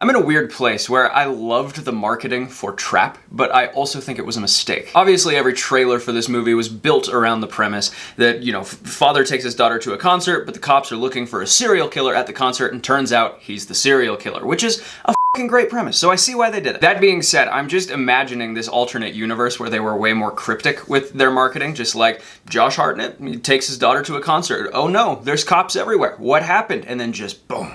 I'm in a weird place where I loved the marketing for Trap, but I also think it was a mistake. Obviously, every trailer for this movie was built around the premise that, father takes his daughter to a concert, but the cops are looking for a serial killer at the concert, and turns out he's the serial killer, which is a fucking great premise, so I see why they did it. That being said, I'm just imagining this alternate universe where they were way more cryptic with their marketing, just like Josh Hartnett, he takes his daughter to a concert. Oh no, there's cops everywhere. What happened? And then just boom.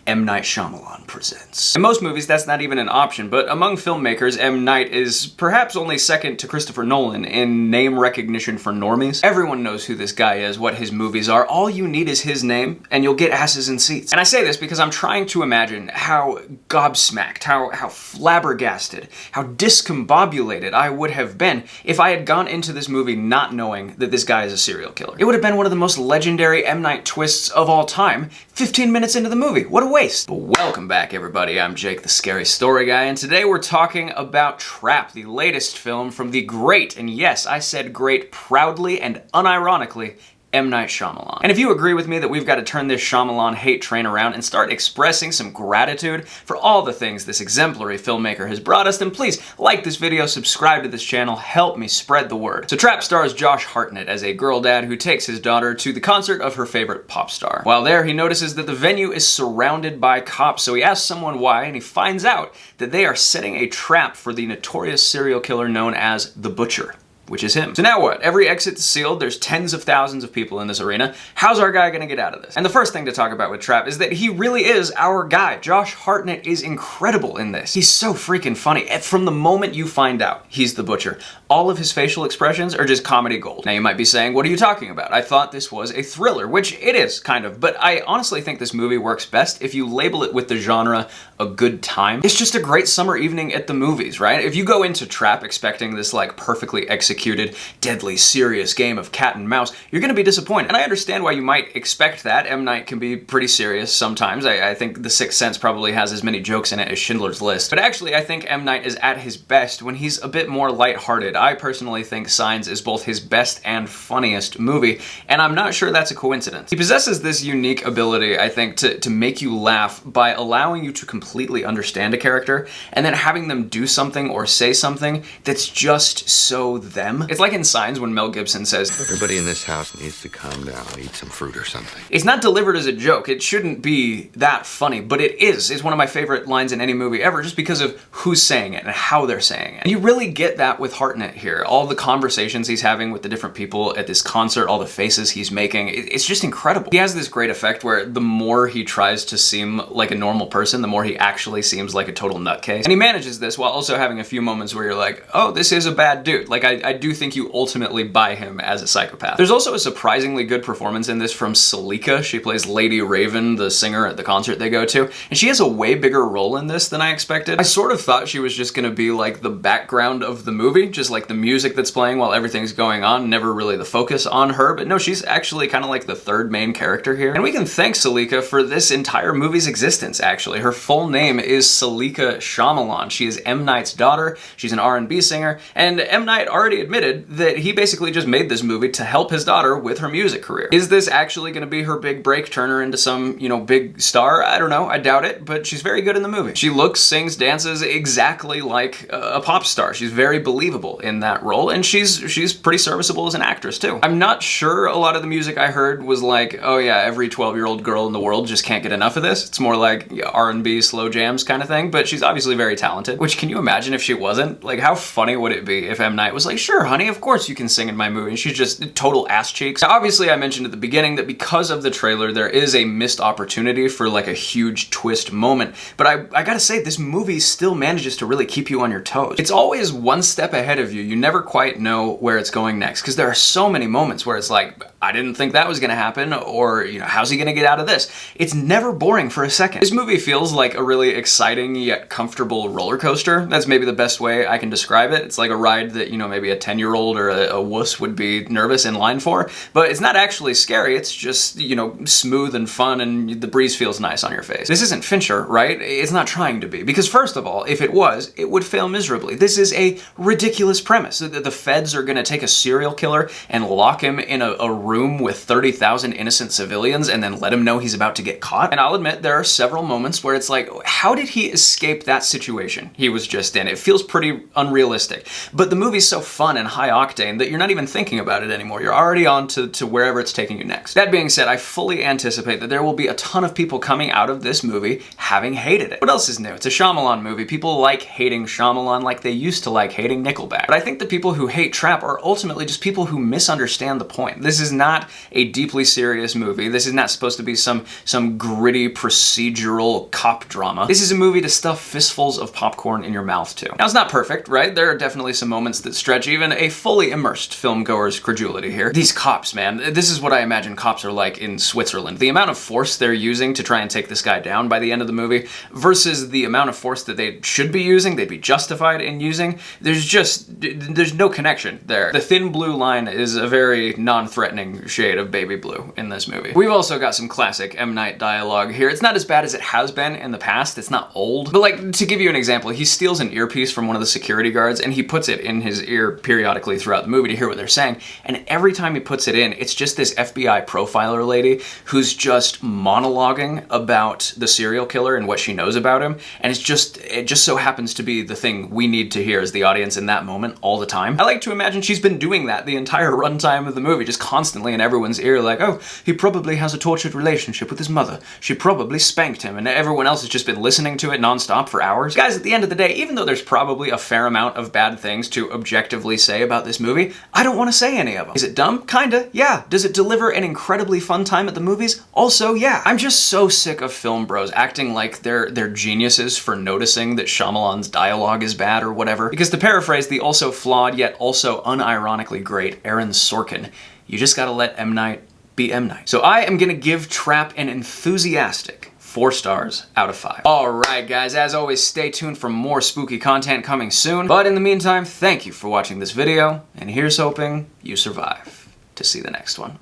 M. Night Shyamalan presents. In most movies, that's not even an option, but among filmmakers, M. Night is perhaps only second to Christopher Nolan in name recognition for normies. Everyone knows who this guy is, what his movies are. All you need is his name, and you'll get asses in seats. And I say this because I'm trying to imagine how gobsmacked, how flabbergasted, how discombobulated I would have been if I had gone into this movie not knowing that this guy is a serial killer. It would have been one of the most legendary M. Night twists of all time, 15 minutes into the movie. What a waste. But welcome back, everybody. I'm Jake, the Scary Story Guy, and today we're talking about Trap, the latest film from the great, and yes, I said great proudly and unironically, M. Night Shyamalan. And if you agree with me that we've got to turn this Shyamalan hate train around and start expressing some gratitude for all the things this exemplary filmmaker has brought us, then please like this video, subscribe to this channel, help me spread the word. So Trap stars Josh Hartnett as a girl dad who takes his daughter to the concert of her favorite pop star. While there, he notices that the venue is surrounded by cops, so he asks someone why, and he finds out that they are setting a trap for the notorious serial killer known as the Butcher, which is him. So now what? Every exit's sealed, there's tens of thousands of people in this arena. How's our guy gonna get out of this? And the first thing to talk about with Trap is that he really is our guy. Josh Hartnett is incredible in this. He's so freaking funny. From the moment you find out he's the Butcher, all of his facial expressions are just comedy gold. Now you might be saying, what are you talking about? I thought this was a thriller, which it is, kind of, but I honestly think this movie works best if you label it with the genre a good time. It's just a great summer evening at the movies, right? If you go into Trap expecting this like perfectly executed, deadly serious game of cat and mouse, you're gonna be disappointed. And I understand why you might expect that. M. Night can be pretty serious sometimes. I think The Sixth Sense probably has as many jokes in it as Schindler's List. But actually, I think M. Night is at his best when he's a bit more lighthearted. I personally think Signs is both his best and funniest movie, and I'm not sure that's a coincidence. He possesses this unique ability, I think, to make you laugh by allowing you to completely understand a character and then having them do something or say something that's just so them. It's like in Signs when Mel Gibson says, "Everybody in this house needs to calm down, eat some fruit or something." It's not delivered as a joke. It shouldn't be that funny, but it is. It's one of my favorite lines in any movie ever just because of who's saying it and how they're saying it. And you really get that with Hartnett here. All the conversations he's having with the different people at this concert, all the faces he's making, it's just incredible. He has this great effect where the more he tries to seem like a normal person, the more he actually seems like a total nutcase. And he manages this while also having a few moments where you're like, oh, this is a bad dude. Like, I do think you ultimately buy him as a psychopath. There's also a surprisingly good performance in this from Saleka. She plays Lady Raven, the singer at the concert they go to, and she has a way bigger role in this than I expected. I sort of thought she was just gonna be like the background of the movie, just like the music that's playing while everything's going on, never really the focus on her, but no, she's actually kind of like the third main character here. And we can thank Saleka for this entire movie's existence, actually. Her full name is Saleka Shyamalan. She is M. Night's daughter, she's an R&B singer, and M. Night already admitted that he basically just made this movie to help his daughter with her music career. Is this actually gonna be her big break, turn her into some, big star? I don't know, I doubt it, but she's very good in the movie. She looks, sings, dances exactly like a pop star. She's very believable in that role, and she's pretty serviceable as an actress too. I'm not sure a lot of the music I heard was like, oh yeah, every 12-year-old girl in the world just can't get enough of this. It's more like R&B, slow jams kind of thing, but she's obviously very talented, which can you imagine if she wasn't? Like, how funny would it be if M. Night was like, sure, honey, of course you can sing in my movie, and she's just total ass cheeks. Now, obviously, I mentioned at the beginning that because of the trailer, there is a missed opportunity for like a huge twist moment, but I gotta say, this movie still manages to really keep you on your toes. It's always one step ahead of you. You never quite know where it's going next, because there are so many moments where it's like, I didn't think that was gonna happen, or, how's he gonna get out of this? It's never boring for a second. This movie feels like a really exciting yet comfortable roller coaster. That's maybe the best way I can describe it. It's like a ride that, maybe a 10-year-old or a wuss would be nervous in line for. But it's not actually scary, it's just, you know, smooth and fun and the breeze feels nice on your face. This isn't Fincher, right? It's not trying to be. Because first of all, if it was, it would fail miserably. This is a ridiculous premise. The feds are gonna take a serial killer and lock him in a room with 30,000 innocent civilians and then let him know he's about to get caught. And I'll admit, there are several moments where it's like, how did he escape that situation he was just in? It feels pretty unrealistic. But the movie's so fun and high octane that you're not even thinking about it anymore. You're already on to wherever it's taking you next. That being said, I fully anticipate that there will be a ton of people coming out of this movie having hated it. What else is new? It's a Shyamalan movie. People like hating Shyamalan like they used to like hating Nickelback. But I think the people who hate Trap are ultimately just people who misunderstand the point. This is not a deeply serious movie. This is not supposed to be some gritty procedural cop drama. This is a movie to stuff fistfuls of popcorn in your mouth to. Now, it's not perfect, right? There are definitely some moments that stretch even a fully immersed filmgoer's credulity here. These cops, man, this is what I imagine cops are like in Switzerland. The amount of force they're using to try and take this guy down by the end of the movie versus the amount of force that they should be using, they'd be justified in using, there's no connection there. The thin blue line is a very non-threatening shade of baby blue in this movie. We've also got some classic M. Night dialogue here. It's not as bad as it has been in the past. It's not old. But like, to give you an example, he steals an earpiece from one of the security guards and he puts it in his ear periodically throughout the movie to hear what they're saying. And every time he puts it in, it's just this FBI profiler lady who's just monologuing about the serial killer and what she knows about him. And it just so happens to be the thing we need to hear as the audience in that moment all the time. I like to imagine she's been doing that the entire runtime of the movie, just constantly in everyone's ear, like, oh, he probably has a tortured relationship with his mother. She probably spanked him, and everyone else has just been listening to it nonstop for hours. Guys, at the end of the day, even though there's probably a fair amount of bad things to objectively say about this movie, I don't want to say any of them. Is it dumb? Kinda, yeah. Does it deliver an incredibly fun time at the movies? Also, yeah. I'm just so sick of film bros acting like they're geniuses for noticing that Shyamalan's dialogue is bad or whatever. Because to paraphrase the also flawed yet also unironically great Aaron Sorkin, you just gotta let M. Night be M. Night. So I am gonna give Trap an enthusiastic 4 stars out of 5. Alright guys, as always, stay tuned for more spooky content coming soon. But in the meantime, thank you for watching this video, and here's hoping you survive to see the next one.